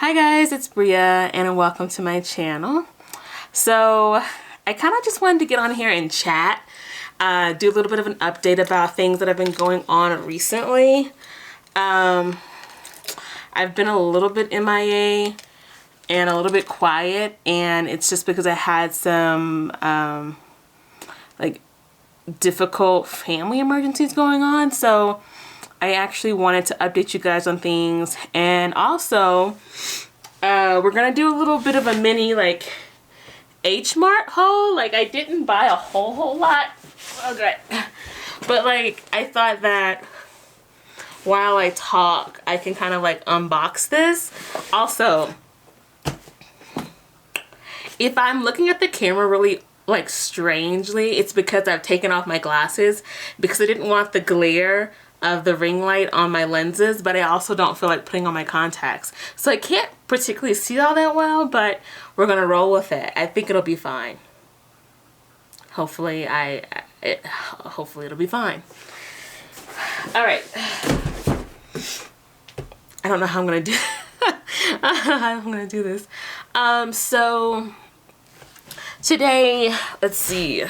Hi guys, it's Bria and welcome to my channel. So I kind of just wanted to get on here and chat, do a little bit of an update about things that have been going on recently. I've been a little bit MIA and a little bit quiet, and it's just because I had some like difficult family emergencies going on. So I actually wanted to update you guys on things, and also we're gonna do a little bit of a mini like Mart haul. Like I didn't buy a whole lot, okay, but like I thought that while I talk I can kind of like unbox this. Also, if I'm looking at the camera really like strangely, it's because I've taken off my glasses because I didn't want the glare of the ring light on my lenses, but I also don't feel like putting on my contacts, so I can't particularly see all that well, but we're gonna roll with it. I think it'll be fine. Hopefully hopefully it'll be fine. All right, I don't know how I'm gonna do I'm gonna do this. So today, let's see,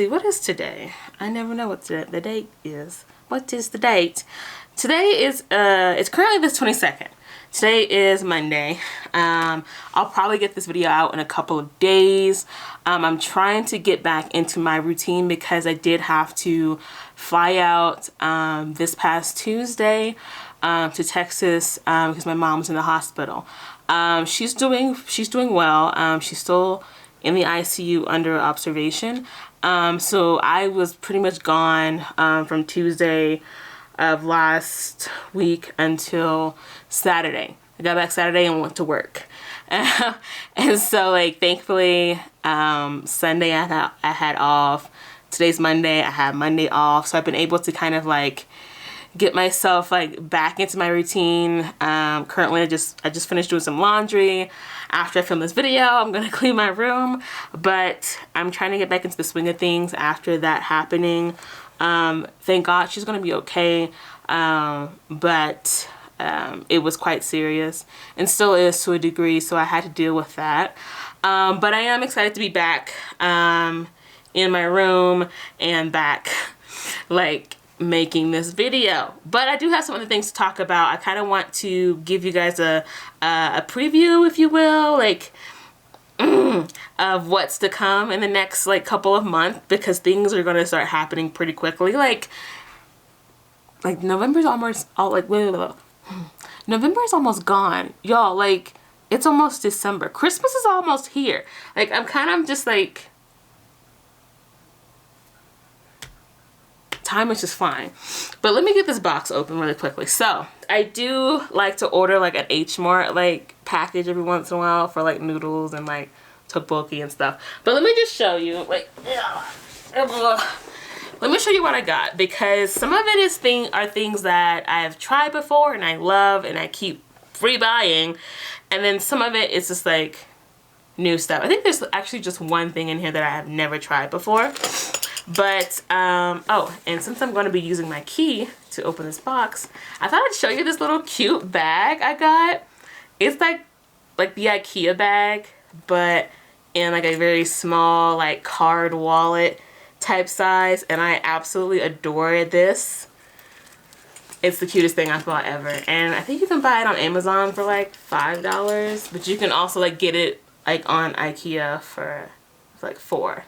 what is today? I never know what the date is. What is the date? Today is, it's currently the 22nd. Today is Monday. I'll probably get this video out in a couple of days. I'm trying to get back into my routine because I did have to fly out this past Tuesday to Texas because my mom's in the hospital. She's doing well. She's still in the ICU under observation. So I was pretty much gone from Tuesday of last week until Saturday. I got back Saturday and went to work. And so like thankfully Sunday I had off. Today's Monday, I had Monday off. So I've been able to kind of like get myself like back into my routine. Currently I just finished doing some laundry. After I film this video, I'm gonna clean my room, but I'm trying to get back into the swing of things after that happening. Thank God she's gonna be okay, but it was quite serious and still is to a degree, so I had to deal with that. But I am excited to be back in my room and back like making this video. But I do have some other things to talk about. I kind of want to give you guys a preview, if you will, like of what's to come in the next like couple of months, because things are going to start happening pretty quickly. Like November's almost November's almost gone, y'all. Like it's almost December. Christmas is almost here. Like I'm kind of just like, time is just flying. But let me get this box open really quickly. So I do like to order like an Mart like package every once in a while for like noodles and like tteokbokki and stuff. But let me just show you, like, let me show you what I got, because some of it are things that I've tried before and I love and I keep rebuying, and then some of it is just like new stuff. I think there's actually just one thing in here that I have never tried before. But oh, and since I'm going to be using my key to open this box, I thought I'd show you this little cute bag I got. It's like the IKEA bag, but in like a very small like card wallet type size, and I absolutely adore this. It's the cutest thing I've bought ever, and I think you can buy it on Amazon for like $5, but you can also like get it like on IKEA for like $4.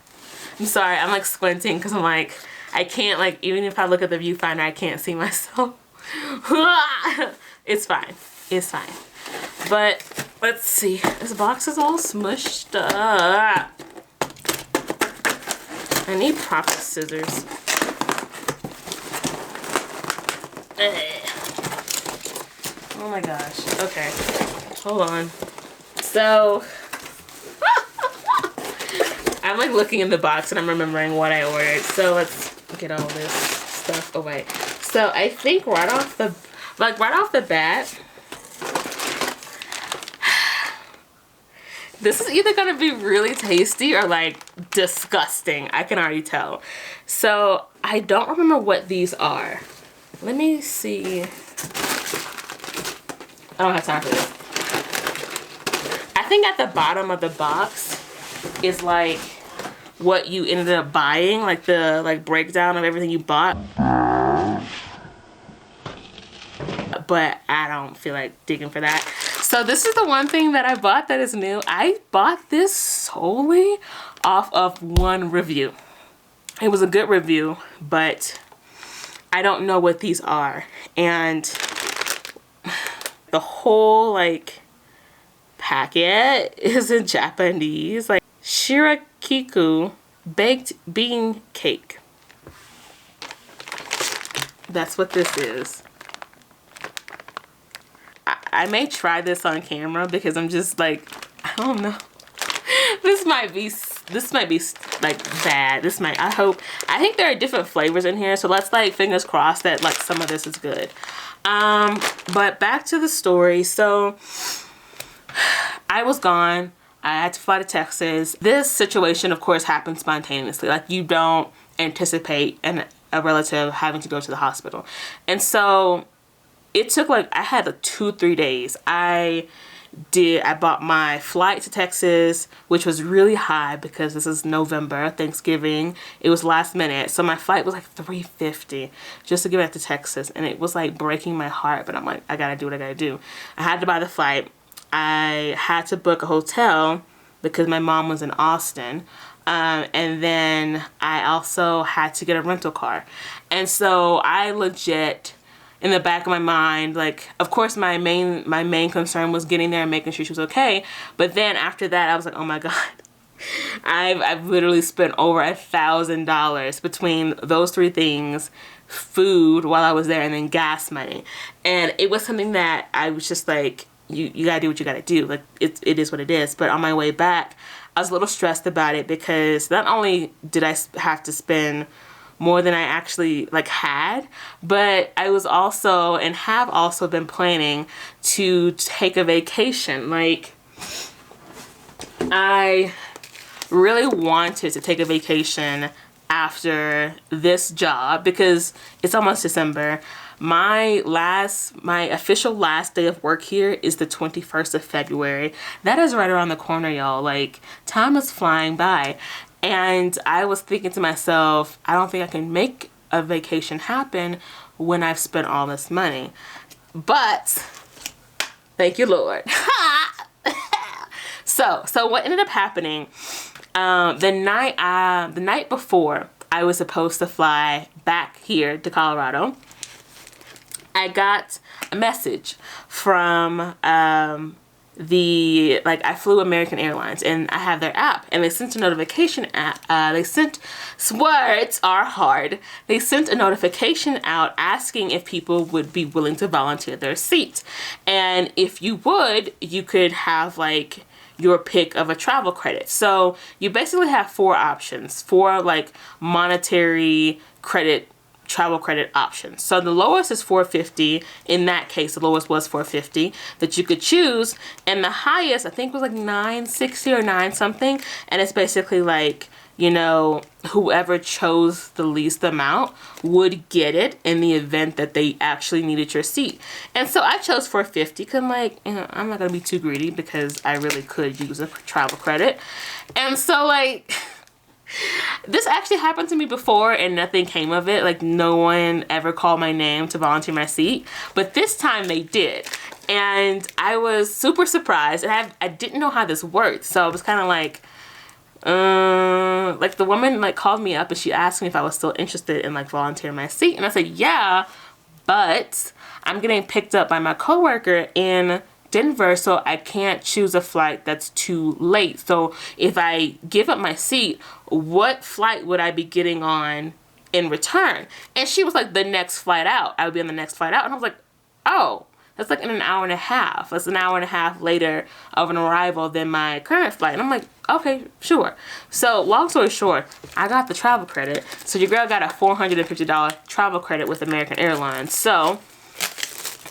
I'm sorry, I'm like squinting because I'm like, I can't, like, even if I look at the viewfinder, I can't see myself. It's fine. It's fine. But let's see. This box is all smushed up. I need proper scissors. Oh my gosh. Okay. Hold on. So I'm like looking in the box and I'm remembering what I ordered. So let's get all this stuff away. So I think right off the bat, this is either gonna be really tasty or like disgusting. I can already tell. So I don't remember what these are. Let me see. I don't have time for this. I think at the bottom of the box is like what you ended up buying, like the breakdown of everything you bought. But I don't feel like digging for that. So this is the one thing that I bought that is new. I bought this solely off of one review. It was a good review, but I don't know what these are. And the whole like packet is in Japanese, like shirakiku baked bean cake. That's what this is. I may try this on camera because I'm just like, I don't know. This might be like bad. I think there are different flavors in here, so let's like fingers crossed that like some of this is good. But back to the story. So I was gone. I had to fly to Texas. This situation, of course, happened spontaneously. Like you don't anticipate a relative having to go to the hospital. And so it took like, I had like 2-3 days. I bought my flight to Texas, which was really high because this is November, Thanksgiving. It was last minute. So my flight was like $350 just to get back to Texas. And it was like breaking my heart, but I'm like, I gotta do what I gotta do. I had to buy the flight. I had to book a hotel because my mom was in Austin. And then I also had to get a rental car. And so I legit, in the back of my mind, like, of course my main concern was getting there and making sure she was okay. But then after that, I was like, oh my God, I've literally spent over $1,000 between those three things, food while I was there, and then gas money. And it was something that I was just like, you gotta do what you gotta do. Like, it is what it is. But on my way back, I was a little stressed about it because not only did I have to spend more than I actually like had, but I was also and have also been planning to take a vacation. Like, I really wanted to take a vacation after this job because it's almost December. My official last day of work here is the 21st of February. That is right around the corner, y'all. Like, time is flying by. And I was thinking to myself, I don't think I can make a vacation happen when I've spent all this money. But thank you, Lord. So what ended up happening, the night before I was supposed to fly back here to Colorado, I got a message from I flew American Airlines, and I have their app, and they sent a notification words are hard. They sent a notification out asking if people would be willing to volunteer their seat. And if you would, you could have like your pick of a travel credit. So you basically have 4 options, 4 like monetary credit, travel credit options. So the lowest is $450. In that case, the lowest was $450 that you could choose, and the highest I think was like $960 or 9 something. And it's basically like, you know, whoever chose the least amount would get it in the event that they actually needed your seat. And so I chose $450 because I'm like, you know, I'm not gonna be too greedy because I really could use a travel credit. And so like, this actually happened to me before and nothing came of it. Like, no one ever called my name to volunteer my seat, but this time they did. And I was super surprised, and I didn't know how this worked. So I was kind of like the woman like called me up and she asked me if I was still interested in like volunteering my seat. And I said, yeah, but I'm getting picked up by my coworker in Denver, so I can't choose a flight that's too late. So if I give up my seat, what flight would I be getting on in return? And she was like, the next flight out. I would be on the next flight out. And I was like, oh, that's like in an hour and a half. That's an hour and a half later of an arrival than my current flight. And I'm like, okay, sure. So long story short, I got the travel credit. So your girl got a $450 travel credit with American Airlines. So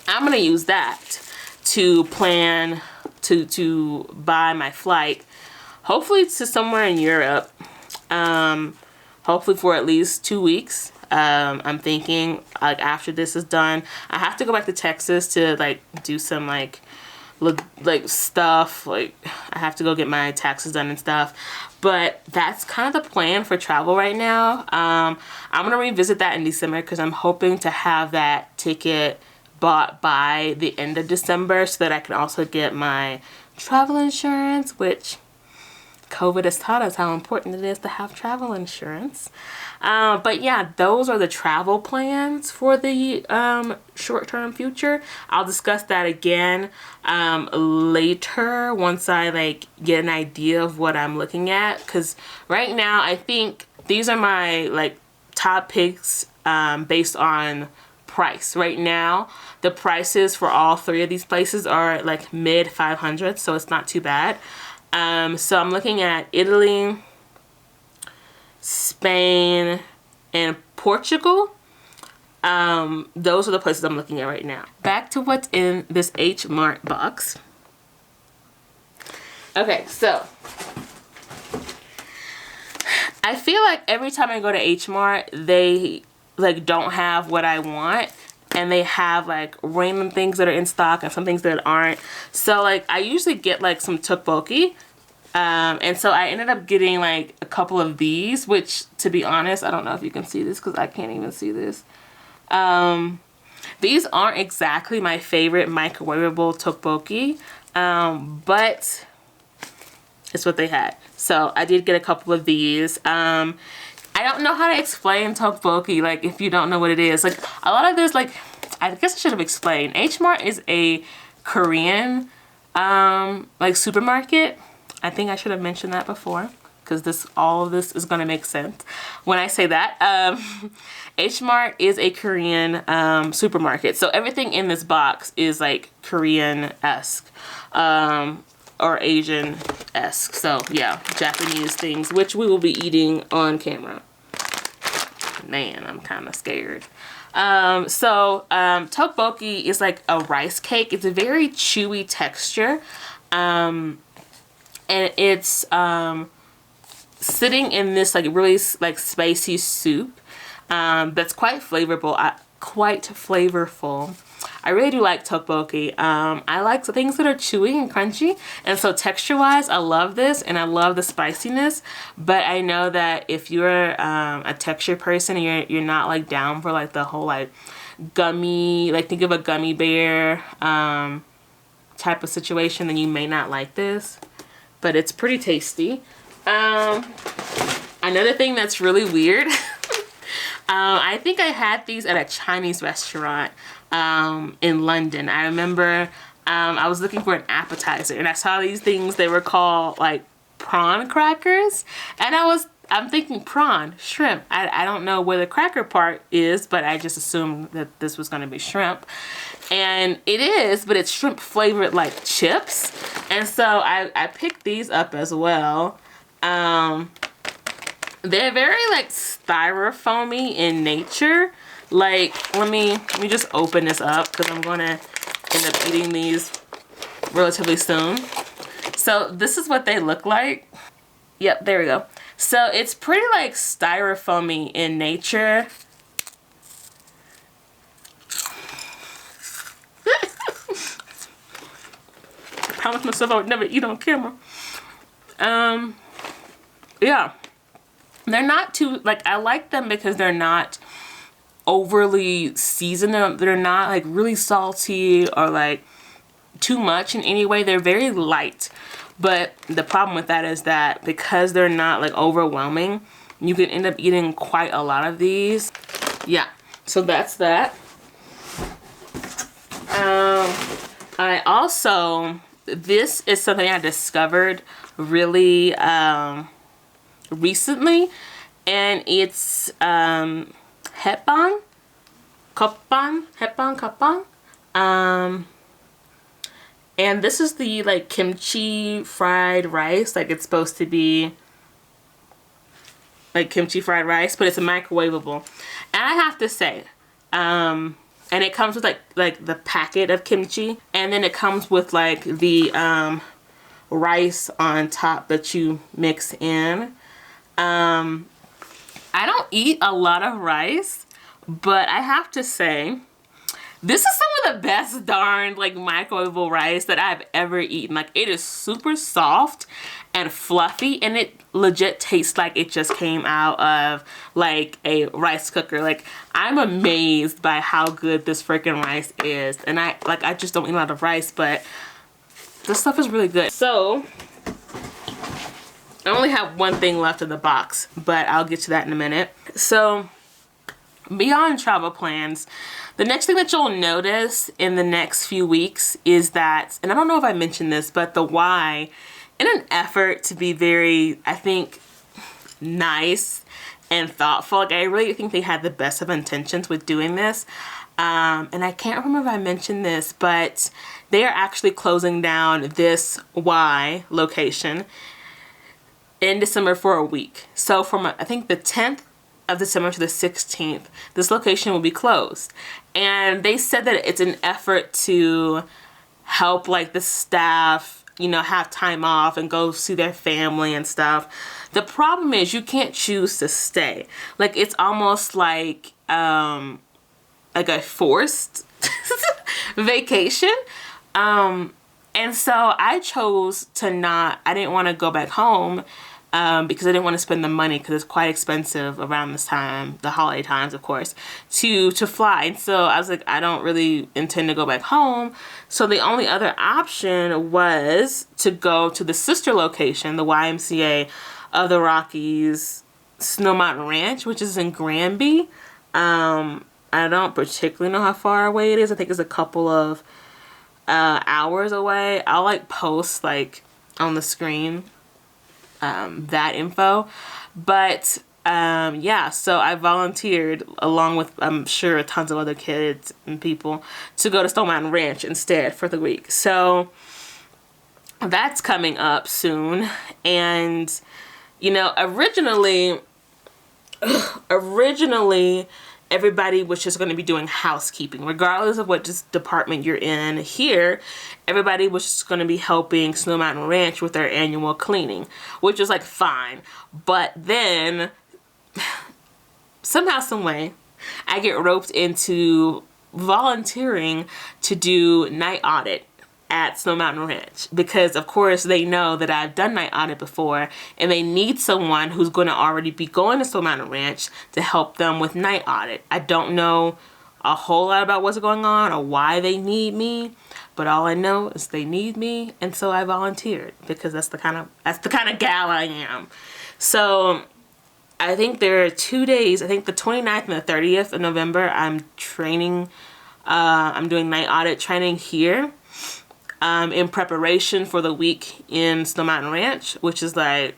I'm gonna use that to plan to buy my flight, hopefully to somewhere in Europe, hopefully for at least 2 weeks. I'm thinking like after this is done, I have to go back to Texas to like do some like stuff. Like I have to go get my taxes done and stuff. But that's kind of the plan for travel right now. I'm gonna revisit that in December because I'm hoping to have that ticket bought by the end of December so that I can also get my travel insurance, which COVID has taught us how important it is to have travel insurance. But yeah, those are the travel plans for the short-term future. I'll discuss that again later once I like get an idea of what I'm looking at, because right now I think these are my like top picks based on price. Right now the prices for all three of these places are like mid 500s, so it's not too bad. So I'm looking at Italy, Spain, and Portugal. Those are the places I'm looking at right now. Back to what's in this H Mart box. Okay, so I feel like every time I go to H Mart, they like don't have what I want. And they have like random things that are in stock and some things that aren't. So like I usually get like some tteokbokki. And so I ended up getting like a couple of these, which to be honest, I don't know if you can see this because I can't even see this. These aren't exactly my favorite microwavable tteokbokki, but it's what they had. So I did get a couple of these. I don't know how to explain tteokbokki, like if you don't know what it is. Like a lot of this, like I guess I should have explained. H Mart is a Korean like supermarket. I think I should have mentioned that before because all of this is gonna make sense when I say that. H Mart is a Korean supermarket, so everything in this box is like Korean-esque. Or Asian-esque. So yeah, Japanese things, which we will be eating on camera. Man, I'm kind of scared. Tteokbokki is like a rice cake. It's a very chewy texture. And it's sitting in this like really like spicy soup that's quite flavorful. Quite flavorful. I really do like tteokbokki. I like things that are chewy and crunchy, and so texture-wise, I love this, and I love the spiciness. But I know that if you're a texture person, and you're not like down for like the whole like gummy, like think of a gummy bear type of situation, then you may not like this. But it's pretty tasty. Another thing that's really weird. I think I had these at a Chinese restaurant in London. I remember I was looking for an appetizer and I saw these things. They were called like prawn crackers, and I'm thinking prawn, shrimp. I don't know where the cracker part is, but I just assumed that this was going to be shrimp. And it is, but it's shrimp flavored like chips. And so I picked these up as well. They're very like styrofoamy in nature. Like, let me just open this up because I'm gonna end up eating these relatively soon. So this is what they look like. Yep, there we go. So it's pretty like styrofoamy in nature. I promised myself I would never eat on camera. Yeah. They're not too, like, I like them because they're not overly seasoned. They're not like really salty or like too much in any way. They're very light. But the problem with that is that because they're not like overwhelming, you can end up eating quite a lot of these. Yeah, so that's that. I also, this is something I discovered really recently, and it's hepbang, hepbang. And this is the like kimchi fried rice. Like it's supposed to be like kimchi fried rice, but it's a microwavable. And I have to say, and it comes with like the packet of kimchi, and then it comes with like the rice on top that you mix in. I don't eat a lot of rice, but I have to say, this is some of the best darn like microwavable rice that I've ever eaten. Like, it is super soft and fluffy, and it legit tastes like it just came out of like a rice cooker. Like, I'm amazed by how good this freaking rice is. And I just don't eat a lot of rice, but this stuff is really good. So I only have one thing left in the box, but I'll get to that in a minute. So beyond travel plans, the next thing that you'll notice in the next few weeks is that, and I don't know if I mentioned this, but the Y, in an effort to be very, I think, nice and thoughtful, like I really think they had the best of intentions with doing this. And I can't remember if I mentioned this, but they are actually closing down this Y location in December for a week. So from, I think, the 10th of December to the 16th, this location will be closed. And they said that it's an effort to help like the staff, you know, have time off and go see their family and stuff. The problem is you can't choose to stay. Like, it's almost like a forced vacation. And so I chose to not, I didn't want to go back home because I didn't want to spend the money, because it's quite expensive around this time, the holiday times, of course, to fly. And so I was like, I don't really intend to go back home. So the only other option was to go to the sister location, the YMCA of the Rockies, Snow Mountain Ranch, which is in Granby. I don't particularly know how far away it is. I think it's a couple of hours away. I'll like post like on the screen that info, but yeah, so I volunteered along with, I'm sure, tons of other kids and people to go to Snow Mountain Ranch instead for the week. So that's coming up soon. And you know, originally everybody was just going to be doing housekeeping, regardless of what just department you're in. Here, everybody was just going to be helping Snow Mountain Ranch with their annual cleaning, which was like fine. But then somehow, some way, I get roped into volunteering to do night audit at Snow Mountain Ranch, because of course they know that I've done night audit before, and they need someone who's going to already be going to Snow Mountain Ranch to help them with night audit. I don't know a whole lot about what's going on or why they need me, but all I know is they need me, and so I volunteered because that's the kind of gal I am. So I think there are 2 days, I think the 29th and the 30th of November, I'm training, I'm doing night audit training here. In preparation for the week in Snow Mountain Ranch, which is like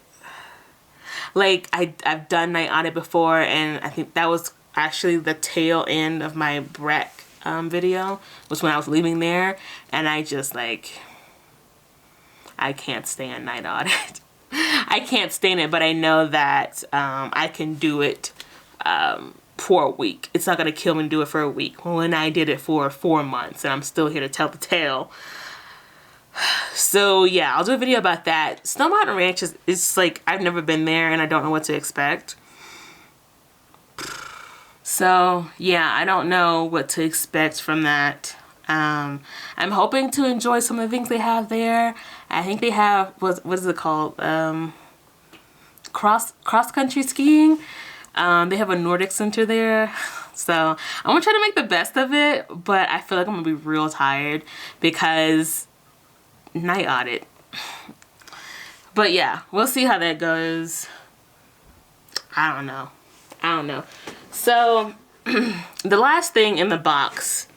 I've done night audit before, and I think that was actually the tail end of my Breck video, was when I was leaving there, and I just like, I can't stand night audit. I can't stand it, but I know that I can do it for a week. It's not gonna kill me to do it for a week, when I did it for 4 months, and I'm still here to tell the tale. So yeah, I'll do a video about that. Snow Mountain Ranch is like, I've never been there and I don't know what to expect. So yeah, I don't know what to expect from that. I'm hoping to enjoy some of the things they have there. I think they have, what is it called? Cross country skiing. They have a Nordic center there. So I'm gonna try to make the best of it, but I feel like I'm gonna be real tired because night audit. But yeah, we'll see how that goes. I don't know. So the last thing in the box,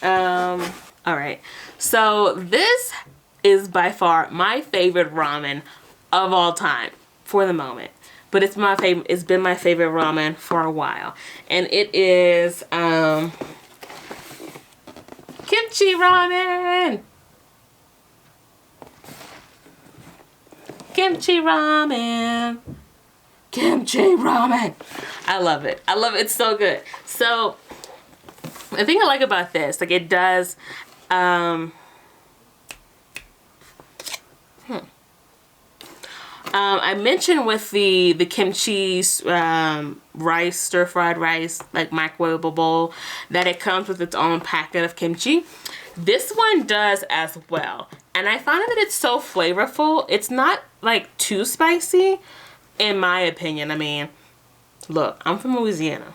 all right, so this is by far my favorite ramen of all time for the moment, but it's my favorite, it's been my favorite ramen for a while, and it is kimchi ramen. Kimchi ramen. Kimchi ramen. I love it. I love it. It's so good. So the thing I like about this, like, it does I mentioned with the kimchi rice, stir-fried rice, like microwavable bowl, that it comes with its own packet of kimchi. This one does as well. And I find that it's so flavorful. It's not like too spicy, in my opinion. I mean, look, I'm from Louisiana.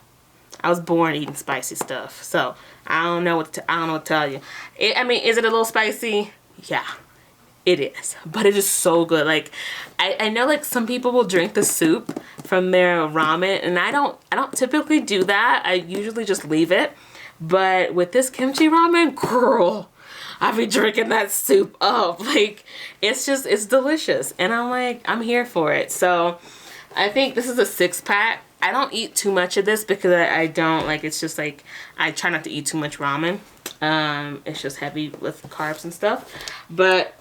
I was born eating spicy stuff, so I don't know what to tell you. I mean, is it a little spicy? Yeah, it is, but it is so good. Like, I know like some people will drink the soup from their ramen, and I don't typically do that. I usually just leave it. But with this kimchi ramen, girl, I be drinking that soup up. Like, it's delicious, and I'm here for it. So I think this is a 6-pack. I don't eat too much of this because I don't like, it's just like, I try not to eat too much ramen. It's just heavy with carbs and stuff. But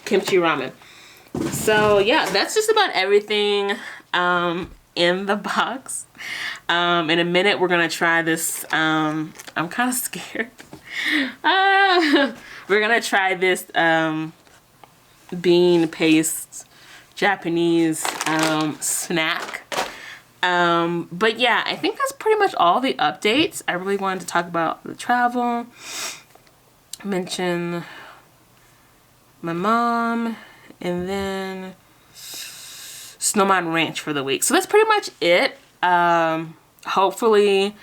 kimchi ramen. So yeah, that's just about everything in the box. In a minute we're gonna try this. I'm kind of scared. We're gonna try this bean paste Japanese snack. But yeah, I think that's pretty much all the updates. I really wanted to talk about the travel, mention my mom, and then Snowman Ranch for the week. So that's pretty much it. Hopefully,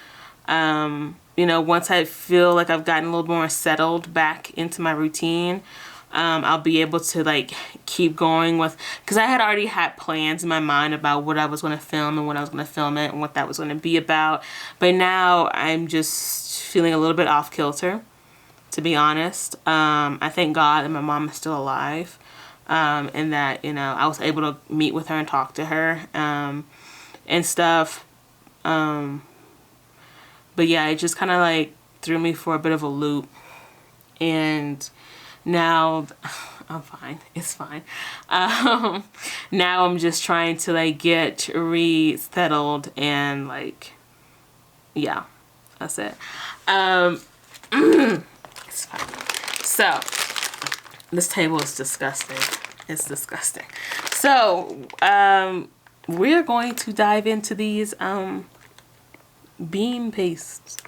you know, once I feel like I've gotten a little more settled back into my routine, I'll be able to like keep going with, because I had already had plans in my mind about what I was going to film and when I was going to film it and what that was going to be about. But now I'm just feeling a little bit off kilter, to be honest. I thank God that my mom is still alive, and that, you know, I was able to meet with her and talk to her and stuff. But yeah, it just kind of like threw me for a bit of a loop, and now I'm fine. It's fine. Now I'm just trying to like get resettled, and like, yeah, that's it. It's fine. So this table is disgusting. It's disgusting. So we're going to dive into these bean paste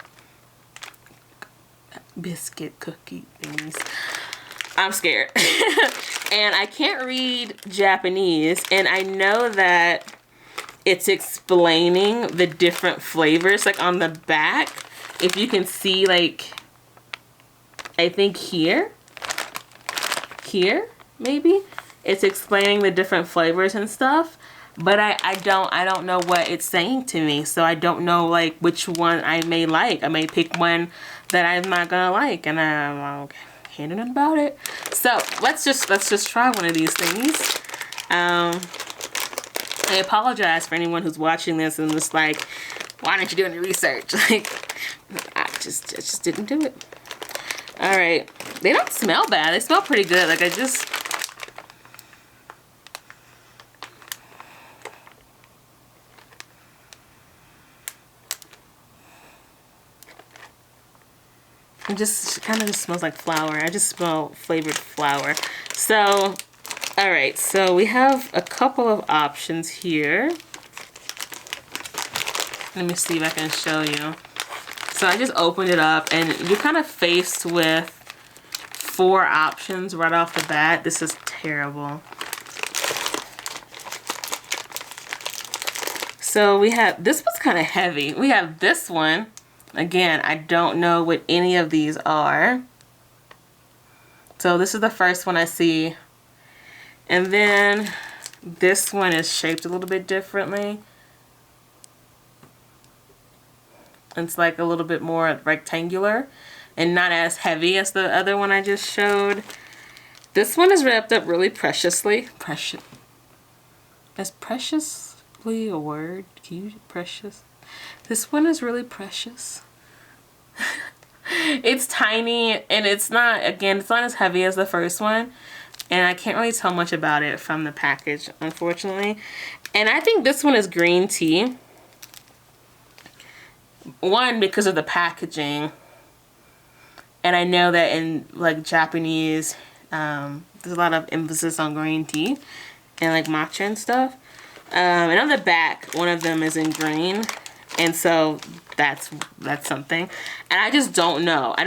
biscuit cookie things. I'm scared. And I can't read Japanese, and I know that it's explaining the different flavors, like on the back. If you can see, like, I think here, maybe, it's explaining the different flavors and stuff. But I don't know what it's saying to me, so I don't know like which one I may like. I may pick one that I'm not gonna like, and I can't do nothing about it. So let's just try one of these things. I apologize for anyone who's watching this and just like, why didn't you do any research? Like, I just didn't do it. All right, they don't smell bad. They smell pretty good. Like, it just kind of just smells like flour. I just smell flavored flour. So, all right. So we have a couple of options here. Let me see if I can show you. So I just opened it up, and you're kind of faced with 4 options right off the bat. This is terrible. So we have, this one's kind of heavy. We have this one. Again, I don't know what any of these are. So this is the first one I see. And then this one is shaped a little bit differently. It's like a little bit more rectangular and not as heavy as the other one I just showed. This one is wrapped up really preciously. Precious. Is preciously a word? Can you precious? This one is really precious. It's tiny, and it's not, again, it's not as heavy as the first one, and I can't really tell much about it from the package, unfortunately. And I think this one is green tea. One, because of the packaging, and I know that in like Japanese There's a lot of emphasis on green tea and like matcha and stuff. And on the back, one of them is in green, and so that's something. And I just don't know. I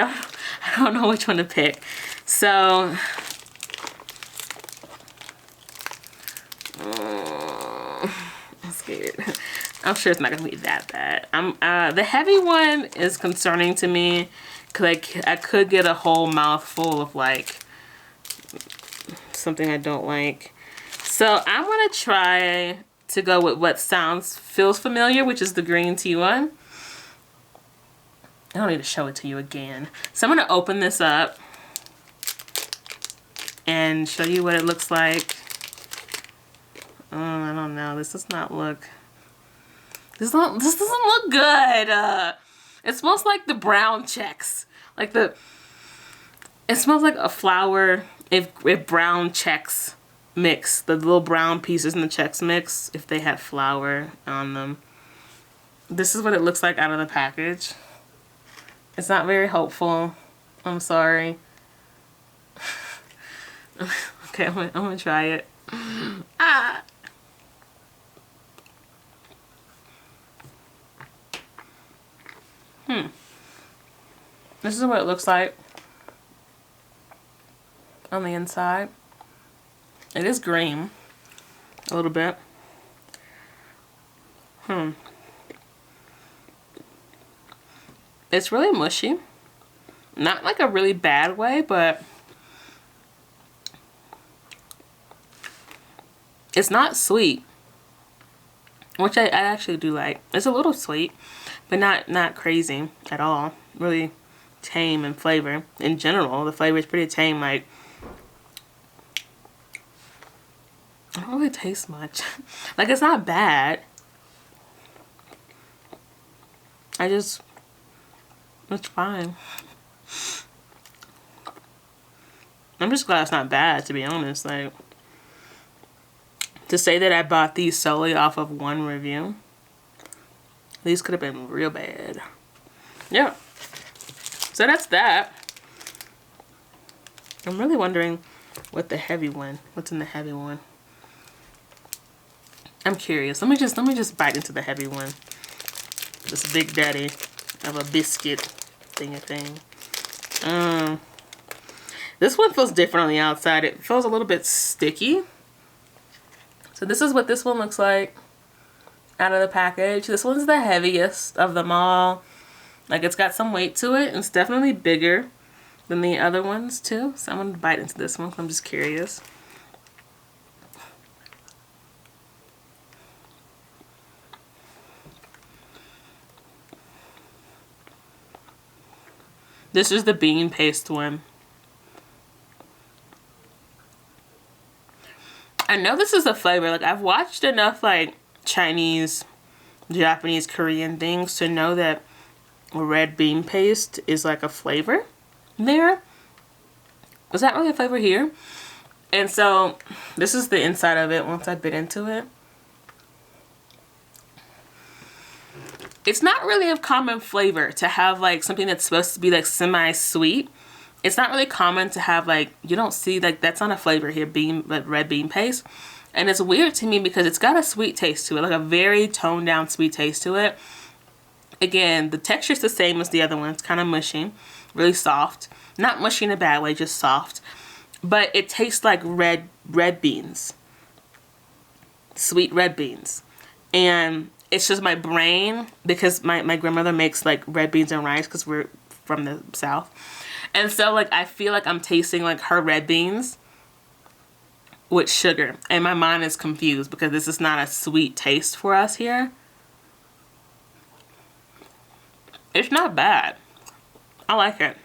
don't know which one to pick. So I'm scared. I'm sure it's not gonna be that bad. The heavy one is concerning to me because I could get a whole mouthful of like something I don't like. So I'm gonna try to go with what feels familiar, which is the green tea one. I don't need to show it to you again. So I'm gonna open this up and show you what it looks like. Oh, I don't know. This does not look. This doesn't look good. It smells like the brown checks. It smells like a flour if brown checks mix, the little brown pieces in the checks mix, if they had flour on them. This is what it looks like out of the package. It's not very hopeful. I'm sorry. Okay, I'm gonna try it. Ah. This is what it looks like on the inside. It is green, a little bit. It's really mushy. Not like a really bad way, but it's not sweet, which I actually do like. It's a little sweet, but not crazy at all. Really tame in flavor. In general, the flavor is pretty tame. Like, I don't really taste much. Like, it's not bad. It's fine. I'm just glad it's not bad, to be honest. Like, to say that I bought these solely off of one review, these could have been real bad. Yeah. So that's that. I'm really wondering what's in the heavy one. I'm curious. Let me just bite into the heavy one. This big daddy of a biscuit thing. This one feels different on the outside. It feels a little bit sticky. So this is what this one looks like out of the package. This one's the heaviest of them all. Like, it's got some weight to it, and it's definitely bigger than the other ones too. So I'm gonna bite into this one because I'm just curious. This is the bean paste one. I know this is a flavor. Like, I've watched enough like Chinese, Japanese, Korean things to know that red bean paste is like a flavor there. Is that really a flavor here? And so this is the inside of it once I bit into it. It's not really a common flavor to have like something that's supposed to be like semi-sweet. It's not really common to have like, you don't see like, that's not a flavor here, red bean paste. And it's weird to me because it's got a sweet taste to it, like a very toned down sweet taste to it. Again, the texture is the same as the other one. It's kind of mushy, really soft. Not mushy in a bad way, just soft. But it tastes like red beans. Sweet red beans. And it's just my brain, because my grandmother makes like red beans and rice because we're from the South. And so like I feel like I'm tasting like her red beans with sugar. And my mind is confused because this is not a sweet taste for us here. It's not bad. I like it.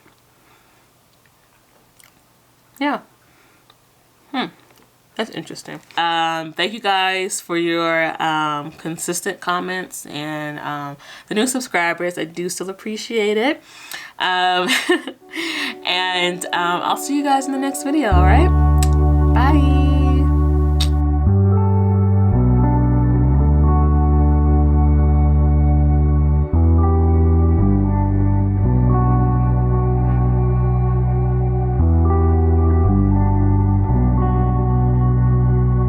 Yeah. That's interesting. Thank you guys for your consistent comments and the new subscribers. I do still appreciate it. And I'll see you guys in the next video, all right?